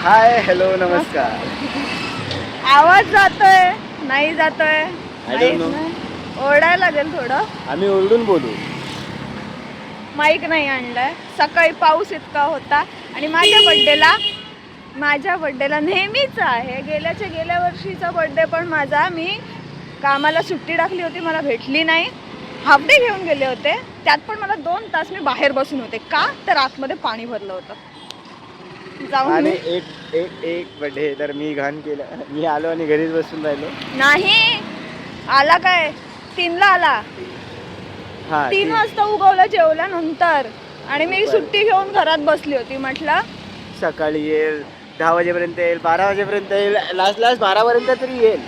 Hi hello नमस्कार. आवाज जातोय नाही जातोय don't know. ओरडायला लागेल थोडं. आम्ही ओरडून बोलू. माईक नाही आणलाय. सकाळी पाऊस इतका होता आणि माझ्या बड्डेला नेहमीच आहे. गेल्या वर्षीचा बड्डे पण माझा मी कामाला सुट्टी टाकली होती, मला भेटली नाही. हाफ डे घेऊन गेले होते, त्यात पण मला 2 तास मी बाहेर बसून होते. का तर आतमध्ये पाणी भरलं होतं. आणि एक बर्थडे तर मी घाण केलं. मी आलो आणि घरीच बसून राहिलो. नाही आला काय 3ला आला. हा 3 वाजता उगवलं जेवल्यानंतर आणि मी सुट्टी घेऊन घरात बसली होती. म्हटलं सकाळी येईल 10 वाजेपर्यंत येईल, 12 वाजेपर्यंत येईल, लास्ट 12 पर्यंत तरी येईल.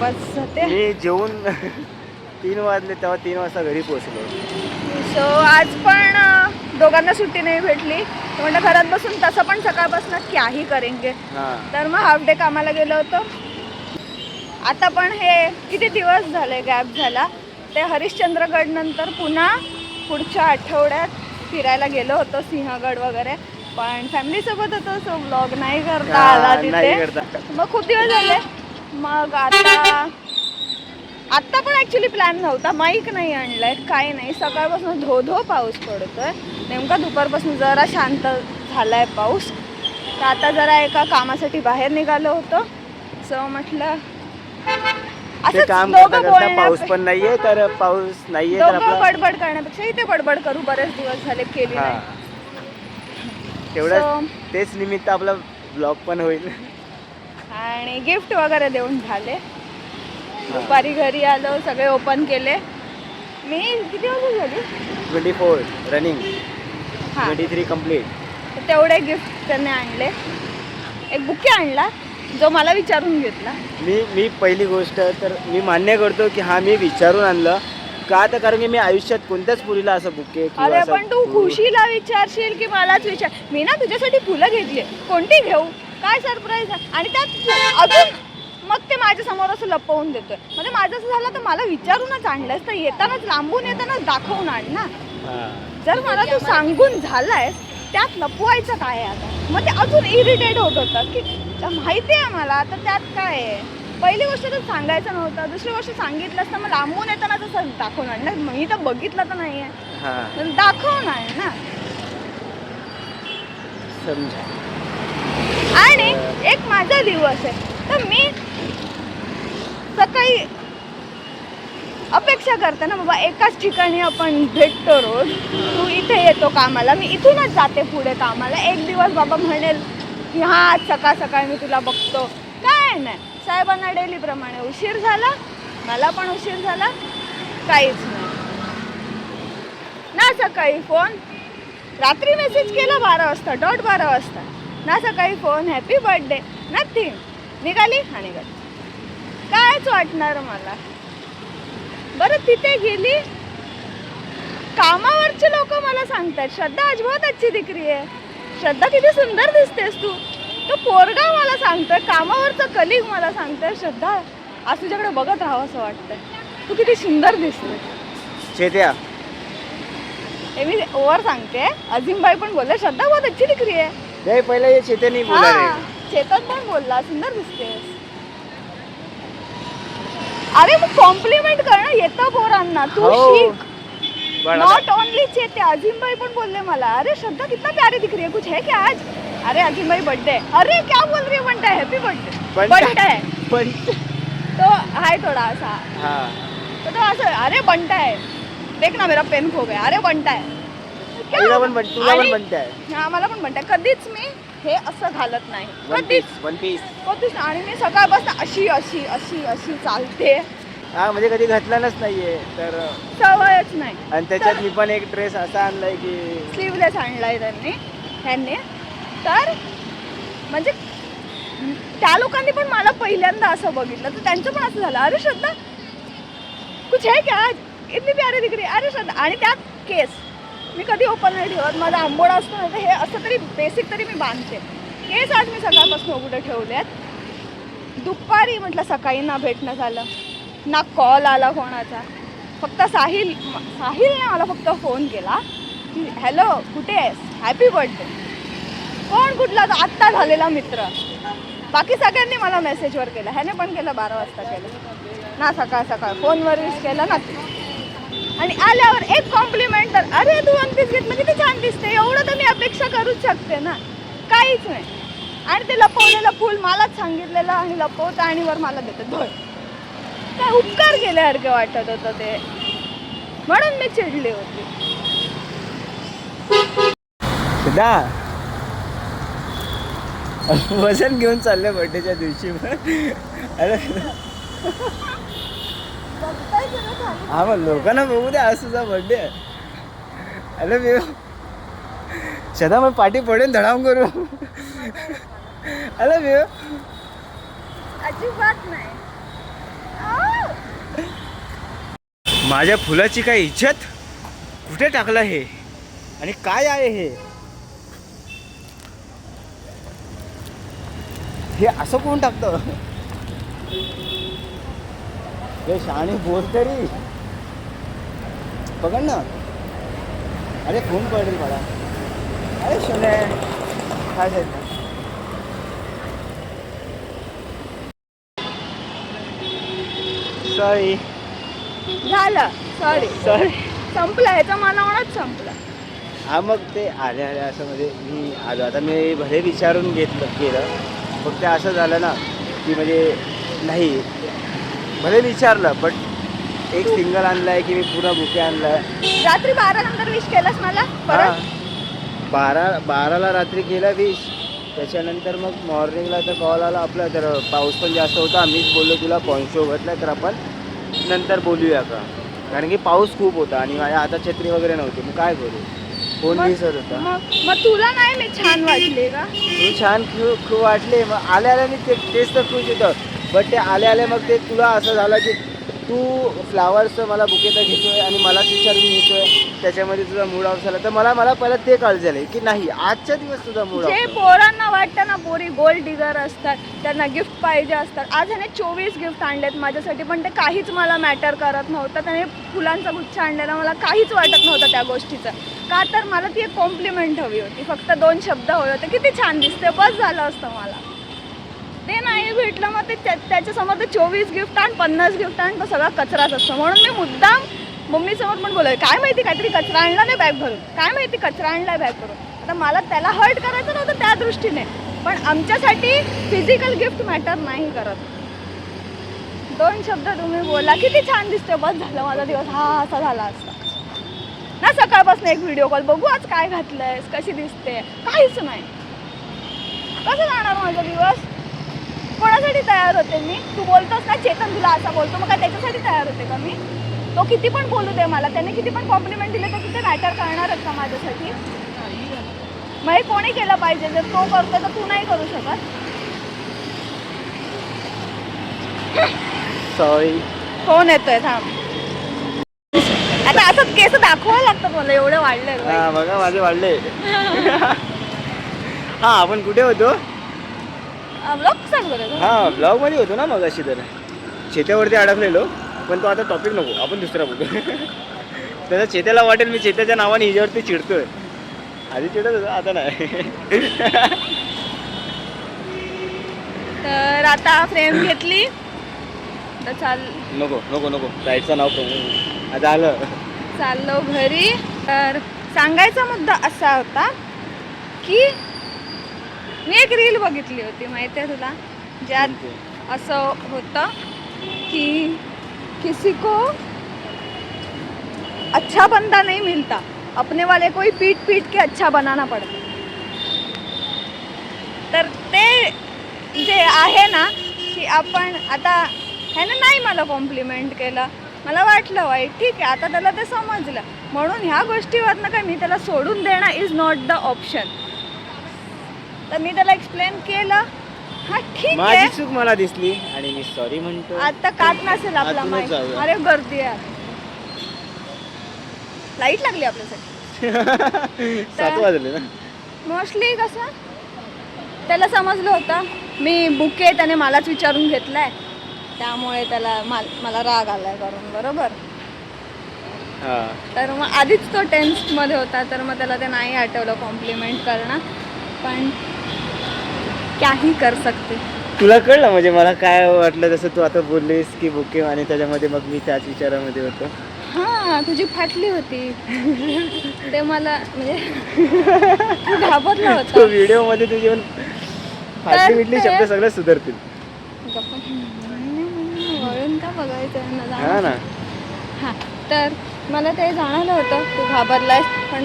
बस ते मी जेवून 3 वाजले तेव्हा 3 वाजता घरी पोहोचलो. सो आज पण दोघांना सुट्टी नाही भेटली. म्हणजे घरात बसून तसं पण सकाळपासून क्याही करेंगे. तर मग हाफ डे कामाला गेलो होतो. आता पण हे किती दिवस झाले गॅप झाला. ते हरिश्चंद्रगड नंतर पुन्हा पुढच्या आठवड्यात फिरायला गेलो होतो, सिंहगड वगैरे. पण फॅमिलीसोबत होतो, सो व्लॉग नाही करता आला तिथे. मग खूप दिवस झाले. मग आत्ता पण ॲक्च्युली प्लॅन नव्हता. माईक नाही आणलाय, काही नाही. सकाळपासून धो पाऊस पडतोय. नेमका दुपारपासून जरा शांत झालाय पाऊस. तर आता जरा एका कामासाठी बाहेर निघालो होतो. सो म्हटलं असं काम करता पाऊस पण नाहीये, तर पाऊस नाहीये तर आपला बडबड करण्यापेक्षा इथे बडबड करू. बरेच दिवस झाले केली नाही. तेवढं तेच निमित्त आपला ब्लॉग पण होईल. आणि गिफ्ट वगैरे देऊन झाले. दुपारी घरी आलो, सगळे ओपन केले. मी किती वाजता झाली 24 रनिंग 23 कम्प्लीट. तर तेवढे गिफ्ट त्यांनी आणले. एक बुके आणला जो मला विचारून घेतला. मी पहिली गोष्ट तर मी मान्य करतो की हा मी विचारून आणलं. का तर कारण की मी आयुष्यात कोणत्याच पुरीला असं बुके अरे पण तू खुशीला विचारशील की मलाच विचार. मी ना तुझ्यासाठी फुलं घेतली, कोणती घेऊ, काय सरप्राईज. आणि त्यात अजून मग ते माझ्या समोर असं लपवून देतोय. म्हणजे माझं असं झालं तर मला विचारूनच आणलंस, तर येतानाच लांबून येतानाच दाखवून आण ना. जर मला तू सांगून झालाय त्यात लपवायचं काय आता. मग ते अजून इरिटेट होत होतं की माहिती आहे मला, तर त्यात काय आहे. पहिली गोष्ट तर सांगायचं नव्हतं, दुसरी गोष्ट सांगितलं असतं मग लांबून येताना तसं दाखवून आण ना. मी तर बघितलं तर नाहीये, दाखवून आण ना. समजा. आणि एक माझा दिवस आहे, तर मी सकाळी अपेक्षा करते ना बाबा एकाच ठिकाणी आपण भेटतो रोज. तू इथे येतो कामाला, मी इथूनच जाते पुढे कामाला. एक दिवस बाबा म्हणेल की हा आज सकाळ मी तुला बघतो. काय नाही, साहेबांना डेलीप्रमाणे उशीर झाला, मला पण उशीर झाला, काहीच नाही ना. सकाळी फोन, रात्री मेसेज केला 12 वाजता, 12:30 वाजता. ना सकाळी फोन हॅपी बर्थडे, नथिंग. निघाली आणि निघाली. कायच वाटणार मला. बरं तिथे गेली, कामावरचे लोक मला सांगतात श्रद्धा आज बहुत अच्छी दिख रही है, श्रद्धा किती सुंदर दिसतेस तू. तो पोरगा मला सांगतोय, कामावरचा कलिग मला सांगतोय श्रद्धा आज तुझ्याकडे बघत राहावं असं वाटतंय, तू किती सुंदर दिसते. चेत्या हे मी ओव्हर सांगते. अजिमबाई पण बोलले श्रद्धा बहुत अच्छी दिख रही है. नाही पहिले हे चेते नाही बोला रे. चेतन पण बोलला सुंदर दिसतेस. अरे मग कॉम्प्लिमेंट करणं येतं पोरांना, तू शिक. नॉट ओनली चेते, अजिमबाई पण बोलले मला अरे श्रद्धा कितना प्यारी दिख रही है, कुछ है क्या आज. अरे अजिमबाई बर्थडे, अरे क्या बोल रही है, बंटा है, हैप्पी बर्थडे. बंटा है तो हाय थोड़ा असा. तो असं अरे बंटा है, देख ना मेरा पेन खो गया, अरे बंटा है. तुला पण बनताय. हा मला पण बनताय. कधीच मी हे असं घालत नाही, कधीच. आणि मी सकाळपासून अशी अशी अशी अशी चालते. म्हणजे कधी घातलाच नाहीये, तर सवयच नाही. आणि त्याच्यात मी पण एक ड्रेस असा आणलाय की स्लीवलेस आणलाय त्यांनी. तर म्हणजे त्या लोकांनी पण मला पहिल्यांदा असं बघितलं, तर त्यांचं पण असं झालं अरे श्रद्धा कुछ है क्या आज, इतनी प्यारी दिख रही है, अरे श्रद्धा. आणि त्यात केस मी कधी ओपन नाही ठेवत, माझा आंबोडा असतो ना, तर हे असं तरी बेसिक तरी मी बांधते. केस आज मी सकाळपासून उघडे ठेवलेत. दुपारी म्हटलं सकाळी ना भेटणं झालं ना, कॉल आला कोणाचा. फक्त साहिलने मला फक्त फोन केला की हॅलो कुठे आहेस, हॅपी बर्थडे. कोण कुठला तो आत्ता झालेला मित्र. बाकी सगळ्यांनी मला मेसेजवर केलं, ह्याने पण केलं 12 वाजता केलं ना, सकाळ सकाळ फोनवर विश केलं ना. आणि आल्यावर एक कॉम्प्लिमेंट तर, अरे तू वन पीस घेतलं किती छान दिसते, एवढं तर मी अपेक्षा करूच शकते ना. काहीच नाही. आणि ते लपवलेलं फुल मलाच सांगितलेलं आणि लपवतं आणि वर मला देतं धड. काय उपकार केल्यासारखं वाटत होतं ते, म्हणून मी चिडली होती. सुद्धा वजन घेऊन चालले बर्थडेच्या दिवशी. अरे हा मग लोकांना बघू दे, आज तुझा बर्थडे. अरे मी सदा मग पाठी पडेल धडाम करू. अरे मी अजिबात नाही. माझ्या फुलाची काय इज्जत कुठे टाकलं हे, आणि काय आहे हे असं कोण टाकतं. हे शाणे बोल तरी, पकड ना. अरे फोन पडेल मला. अरे शोने काय झालं. सॉरी झालं, सॉरी सॉरी. संपलं, ह्याचा मला म्हणत संपलं. हा मग ते आले असं म्हणजे मी आलो. आता मी भले विचारून केलं, फक्त असं झालं ना की म्हणजे नाही, भले विचारलं बट एक सिंगल आणलाय की मी पुरा बुके आणलाय. रात्री 12 नंतर विश केलंस मला परत. 12ला रात्री केला विश. त्याच्यानंतर मग मॉर्निंगला तर कॉल आला आपला, तर पाऊस पण जास्त होता. मीच बोललो तुला पॉईंट घेतला तर आपण नंतर बोलूया का, कारण की पाऊस खूप होता आणि माझ्या हातात छत्री वगैरे नव्हती. मग काय करू, फोन दिसत होता. मग तुला नाही मी छान वाटले का. तू छान खूप वाटले. मग आल्या आल्याने तेच तर खुश होतं. बट ते आल्या आल्या मग ते तुला असं झालं की तू फ्लावर्सचं मला बुके तर घेतोय आणि मलाच विचारून घेतोय, त्याच्यामध्ये तुझा मूड ऑफ झाला. तर मला पहिलं ते कळलं झालं की नाही, आजच्या दिवस तुझा मूड ऑफ. जे पोरांना वाटतं ना पोरी गोल्ड डिगर असतात, त्यांना गिफ्ट पाहिजे असतात. आज ह्याने 24 गिफ्ट आणलेत माझ्यासाठी, पण ते काहीच मला मॅटर करत नव्हतं. त्याने फुलांचा गुच्छ आणलेला मला काहीच वाटत नव्हतं त्या गोष्टीचं. का तर मला ती एक कॉम्प्लिमेंट हवी होती, फक्त 2 शब्द हवे होते, किती छान दिसते, बस झालं असतं मला. ते नाही भेटलं, मग ते त्याच्यासमोर ते 24 गिफ्ट आण, 50 गिफ्ट आण, तो सगळा कचराच असतो. म्हणून मी मुद्दाम मम्मीसमोर पण बोलले, काय माहिती काहीतरी कचरा आणला नाही बॅग भरून, काय माहिती कचरा आणला बॅग भरून. आता मला त्याला हर्ट करायचं नव्हतं त्या दृष्टीने, पण आमच्यासाठी फिजिकल गिफ्ट मॅटर नाही करत. 2 शब्द तुम्ही बोला, किती छान दिसते, बस झालं माझा दिवस हा असा झाला असता ना. सकाळपासून एक व्हिडिओ कॉल, बघू आज काय घातलंयस, कशी दिसते, काहीच नाही. कसं जाणार माझा दिवस. कोणासाठी तयार होते मी. तू बोलतोस ना चेतन तुला असा बोलतो, मग काय त्याच्यासाठी तयार होते का मी. तो किती पण बोलू दे मला, त्याने किती पण कॉम्प्लिमेंट दिले तर तिथे मॅटर करणारच का माझ्यासाठी. मग हे कोणी केलं पाहिजे, जर तो करतो तर तू नाही करू शकत. सॉरी. फोन येतोय, थांब. आता असंच केस दाखवायला लागतं मला, एवढे वाढले. हा बघा माझे वाढले. हा आपण कुठे होतो. ब्लॉग सांग बरं. हा ब्लॉग मध्ये होतो ना मग अशी. तर चेत्यावरती अडकलेलो, पण तो आता टॉपिक नको, आपण दुसरा बोलू. त्याचा चेत्याला वाटेल मी चेत्याच्या नावाने हिच्यावरती चिडतोय. आधी चिडत होतो, आता नाही. तर आता फ्रेम घेतली तर नको साईडचं नाव प्रमोद. आता आलं, चाललो घरी. तर सांगायचा मुद्दा असा होता की मी एक रील बघितली होती, माहिती आहे तुला, ज्यात असं होतं की किसी को अच्छा बंदा नहीं मिलता, अपने वाले को ही पीट पीट के अच्छा बनाना पड़ता. तर ते जे आहे ना की आपण आता ह्यानं नाही मला कॉम्प्लिमेंट केलं, मला वाटलं वाईट, ठीक आहे, आता त्याला ते समजलं. म्हणून ह्या गोष्टीवरनं काय मी त्याला सोडून देणं इज नॉट द ऑप्शन. तर मी त्याला एक्सप्लेन केलं, हा ठीक माझी आहे, चूक मला दिसली आणि मी सॉरी म्हणतो. आता कात नसेल आपला आतूनच माईक. जाऊया. अरे गर्दी आहे, लाईट लागली आपल्यासाठी. 7 वाजले ना. मोस्टली कसं त्याला समजलं होतं मी बुके त्याने मलाच विचारून घेतलाय, त्यामुळे त्याला मला राग आलाय करून, बरोबर. तर मग आधीच तो टेन्समध्ये होता, तर मग त्याला ते नाही आठवलं कॉम्प्लिमेंट करणं. पण काही कर सकते. तुला कळलं म्हणजे मला काय वाटलं जसं तू आता बोललीस की बुके आणि त्याच्यामध्ये मग मी त्याच विचारामध्ये होतो. हां तुझी फाटली होती ते मला म्हणजे तू घाबरला तो होता. व्हिडिओमध्ये तुझी पण फाटली बिटली शब्द सगळं सुधारतील. वळून का बघायचं हा ना. हां तर मला ते जाणवलं होतं तू घाबरलायस, पण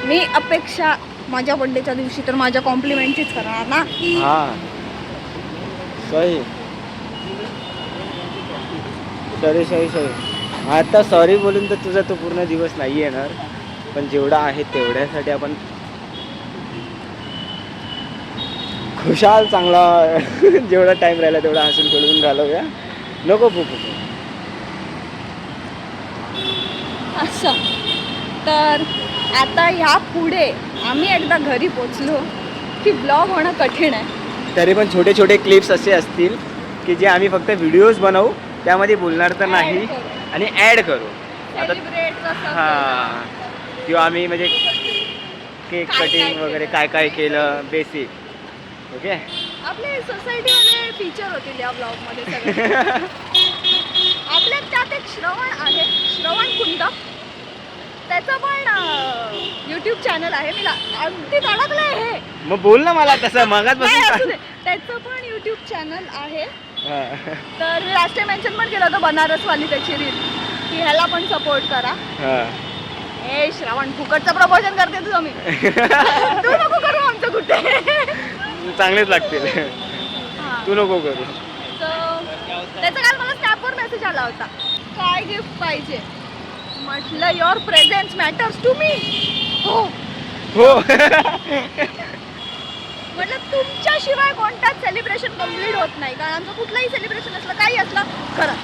मी अपेक्षा माझ्या बड्डेच्या दिवशी तर माझ्या कॉम्प्लिमेंटचीच करणार ना. हा सही सॉरी आता सॉरी बोलून तर तुझा तो पूर्ण दिवस नाही येणार, पण जेवढा आहे तेवढ्यासाठी आपण खुशाल चांगला जेवढा टाइम राहिला तेवढा हसून खेळून घालवूया. नको फुकू. असं तर आता ह्या पुढे आम्ही एकदा घरी पोचलो की ब्लॉग होणं कठीण आहे. तरी पण छोटे छोटे क्लिप्स असे असतील की जे आम्ही फक्त व्हिडिओज बनवू, त्यामध्ये बोलणार तर नाही आणि ॲड करू. आता हां किंवा आम्ही म्हणजे केक कटिंग वगैरे काय काय केलं बेसिक. ओके आपले सोसायटीमध्ये फीचर होतील या ब्लॉगमध्ये सगळे. आपल्या त्यात एक श्रवण आहे, श्रवण कुंड, त्याचं पण यूट्यूब चॅनल आहे. मी अगदी अडकलंय हे. मग बोल ना मला तसं मगाच नाही, असू बसून. दे. त्याचं पण यूट्यूब चॅनल आहे. हां. तर मी लास्ट टाइम मेन्शन पण केलं होतं बनारसवाली त्याची रील की ह्याला पण सपोर्ट करा. हां. ए श्रवण फुकटचं प्रमोशन करते तुझं मी. तू नको करू आमचं कुठे. चांगलेच लागतील. हां. तू नको करू. त्याचा काल मला स्नॅपवर मेसेज आला होता, काय गिफ्ट पाहिजे. म्हटलं your presence matters to me. हो हो. म्हटलं तुमच्याशिवाय कोणताच सेलिब्रेशन कम्प्लीट होत नाही, कारण आमचं कुठलंही सेलिब्रेशन असलं काही असलं घरात,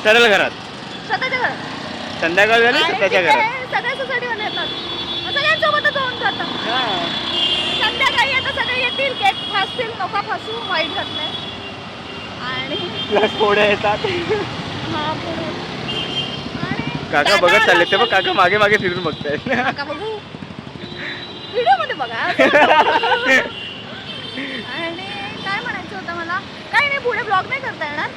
सरळ घरात स्वतःच्या घरात. संध्याकाळ झाली आणि त्याच्या तिथे घरात. सगळ्या सोसायटीमध्ये येतात, मग सगळ्यांसोबतच होऊन जातं. हां. संध्याकाळी आता सगळे येतील, केक फासतील, नका फासू, वाईट घातलंय. आणि प्लस पोळ्या येतात. हा पुढे आणि काका बघत चालले ते बघ, काका मागे मागे फिरून बघतायत. काका बघू व्हिडिओ मध्ये बघा. आणि काय म्हणायचं होतं मला, काही नाही पुढे ब्लॉग नाही करता येणार.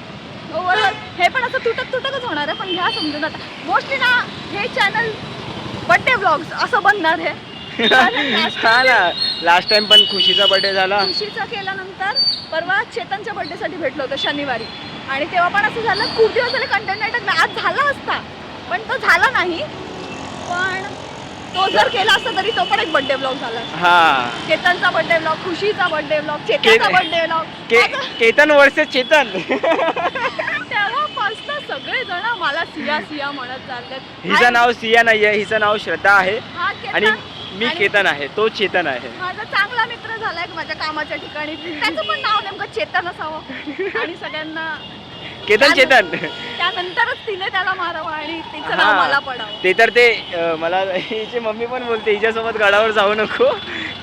ओव्हरऑल हे पण असं तुटकच होणार आहे, पण घ्या समजून. आता मोस्टली ना हे चॅनल बड्डे ब्लॉग्स असं बनणार आहे. हा ना, लास्ट टाइम पण खुशीचा बर्थडे झाला. खुशीचा केल्यानंतर परवा चेतनच्या बर्थडेसाठी भेटलो होतो शनिवारी, आणि तेव्हा पण असं झालं खूप दिवस झाले कंटेंट नाही टाकला. आज झाला असता पण तो झाला नाही. पण तो जर केला असता तरी तो पण एक बर्थडे ब्लॉग झाला. हा चेतनचा बर्थडे ब्लॉग, खुशीचा बर्थडे ब्लॉग, चेतनचा birthday blog. Ketan versus Chetan. तेव्हापासून सगळे जण मला सिया म्हणत चाललेत. हिचं नाव सिया नाहीये, हिचं नाव श्रद्धा आहे हा केतन, आणि मी केतन आहे, तो चेतन आहे. माझा चांगला मित्र झालाय माझ्या कामाच्या ठिकाणी, त्याचं पण नाव नेमकं चेतन असावं आणि सगळ्यांना केतन चेतन. त्यानंतरच तिने त्याला मारावं आणि तिचं नाव मला पडावं. ते तर ते मला हिची मम्मी पण बोलते हिच्यासोबत गडावर जाऊ नको.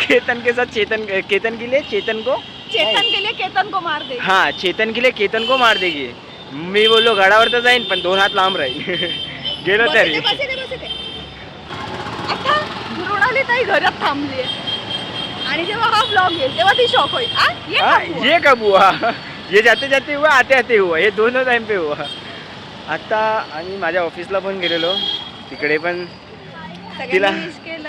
केतन के साथ चेतन, केतन के लिए चेतन को केतन को मार दे. हाँ चेतन के लिए केतन को मार देगी. मी बोललो गडावर तर जाईन पण 2 हात लांब राहील. गेलो तरी. आता मृणाली ताई घरात थांबली आणि जेव्हा हा ब्लॉग येईल तेव्हा ती शॉक होईल. ये कब हुआ, ये जाते जाते हुआ, आते आते हुआ, हे दोनों टाइम पे हुआ. आता आणि माझ्या ऑफिसला पण गेलेलो, तिकडे पण तिला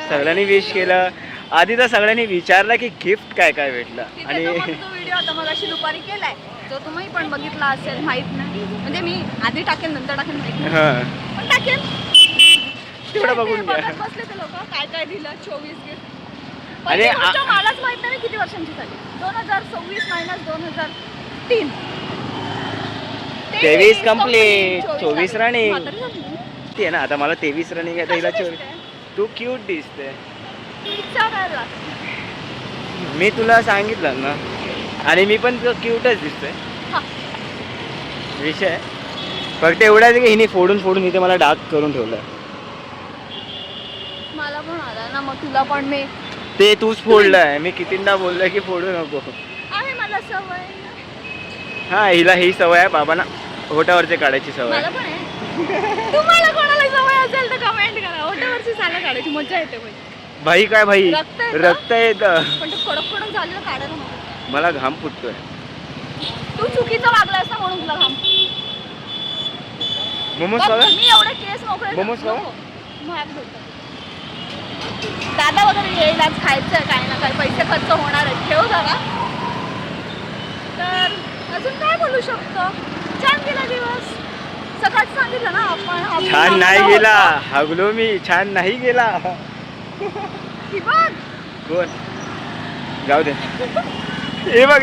सगळ्यांनी विश केलं. आधी तर सगळ्यांनी विचारलं की गिफ्ट काय काय भेटलं. आणि व्हिडिओ आता मगाशी दुपारी केलाय, जो तुम्ही पण बघितला असेल, माहित नाही म्हणजे मी आधी टाकेल नंतर टाकेल माहित नाही, पण टाकेल तेवढं बघून घ्या. बसले ते लोक काय काय दिलं. 24 गिफ्ट. अरे मलाच माहित नाही किती वर्षांची झाली. 2026 मायनस 2003, 23 कंप्लीट, 24 रनिंग. म्हातारी झाली. ते ना आता मला 23 रनिंग आहे, हिला 24. दिसते? तू क्यूट दिसते. इच्छा करायला. मी तुला सांगितलं ना, आणि मी पण क्यूटच दिसतोय. हा. विषय फक्त एवढाच की हिने फोडून इथे मला डार्क करून ठेवलं. मला पण आला ना, मग तुला पण मी ते तूच फोडलंय. मी कितींदा बोललोय की फोडू नको. आहे मला सवय. हा हिला ही सवय आहे, बाबांना होटावरचे काढायची सवय. मला पण आहे. तुम्हाला कोणाला सवय असेल तर कमेंट करा. ओठावरची सालं काढायची मजा येते. भाई काय भाई रक्त येतं? रक्त येत पण ते कडक कडक झालेलं काढायला नको. मला घाम फुटतोय. तू चुकीचं वागलास ना म्हणून तुला घाम. मोमोज बघ, खावा मी एवढे केस मोकळे मोमोज खाऊ? नको. महाग भेटतात. दादा वगैरे येईल आज खायचं काही ना काही पैसे खर्च होणार आहेत ठेव जरा. तर अजून काय बोलू शकतो. छान गेला दिवस. सकाळचं सांगितलं ना आपण छान नाही गेला हागलो मी छान नाही गेला. ही बघ कोण जाऊ दे हे बघ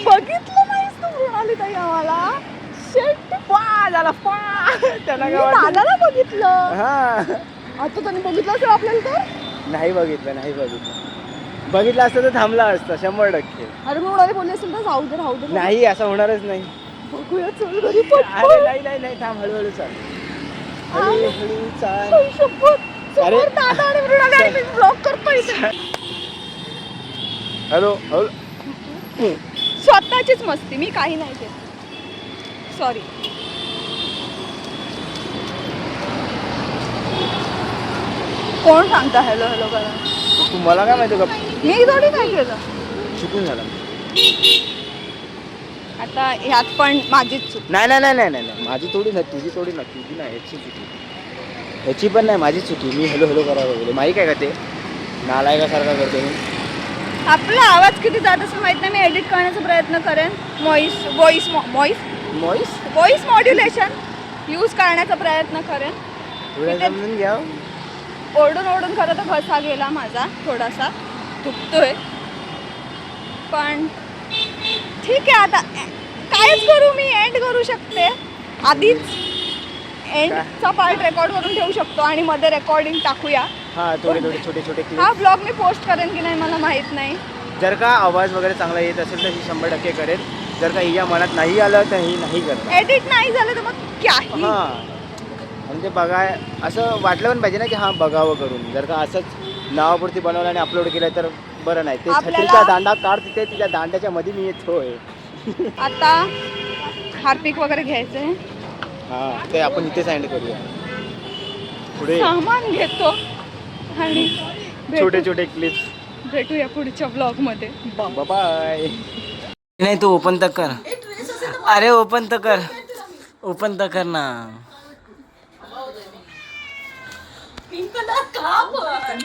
बघितलं नाहीस तू मृणाली ताई आम्हाला. शेट पा झाला पा त्याला मी काय वाटलं? दादाला बघितलं. हा आता त्यांनी बघितलं असेल आपल्याला तर. नाही बघितलं बघितलं असतं तर थांबला असतं 100%. अरे मृणाली बोलली असेल तर जाऊ दे राहू दे. नाही असं होणारच नाही. बघूया चल घरी पटकन. अरे नाही थांब हळूहळू चाल हळूहळू चाल. आई शपथ. अरे. समोर दादा आणि मृणाली आणि मी ब्लॉक करतोय इथे. हॅलो स्वतःचीच मस्ती मी काही नाही केलं. सॉरी. कोण सांगता हॅलो हॅलो करा. तू मला काय माहिती का मी थोडी काय केलं. चुकून झाला. आता ह्यात पण माझीच चूक. नाही माझी थोडी नाही तुझी नाही ह्याची पण नाही माझी चुकी. मी हॅलो करायला गेलो माहीत काय का ते नालायकासारखा करतो मी. आपला आवाज किती जात असं माहित नाही. मी एडिट करण्याचा प्रयत्न करेन. व्हॉइस मॉड्युलेशन यूज करण्याचा प्रयत्न करेन. थोडं इथे- समजून घ्या. ओरडून खरं तर घसा गेला माझा थोडासा दुखतोय. पण ठीक आहे आता कायच करू मी. एंड करू शकते आधीच. एंडचा पार्ट रेकॉर्ड करून ठेवू शकतो आणि मध्ये रेकॉर्डिंग टाकूया. हा थोडे छोटे clip. हा ब्लॉग मी पोस्ट करेन की नाही मला माहित नाही. जर का आवाज वगैरे चांगला येत असेल तर ही 100% करेल. जर का हिच्या मनात नाही आलं तर ही नाही करणार. एडिट नाही झालं तर मग काही. हा म्हणजे बघाय असं वाटलं पण पाहिजे ना की हा बघावं करून. जर का असंच नावापुरती बनवलं आणि अपलोड केलं तर बरं नाही. ते आपल्याला- छत्रीचा दांडा काढ तिथे तिच्या दांड्याच्या मध्ये मी येतोय. आता हार्पिक वगैरे घ्यायचंय. हा ते आपण इथेच एंड करूया. पुढे सामान घेतो आणि छोटे क्लिप्स भेटूया पुढच्या ब्लॉग मध्ये. बाय. नाही तू ओपन तर कर. अरे ओपन तर कर ना. पिंक कलर का पण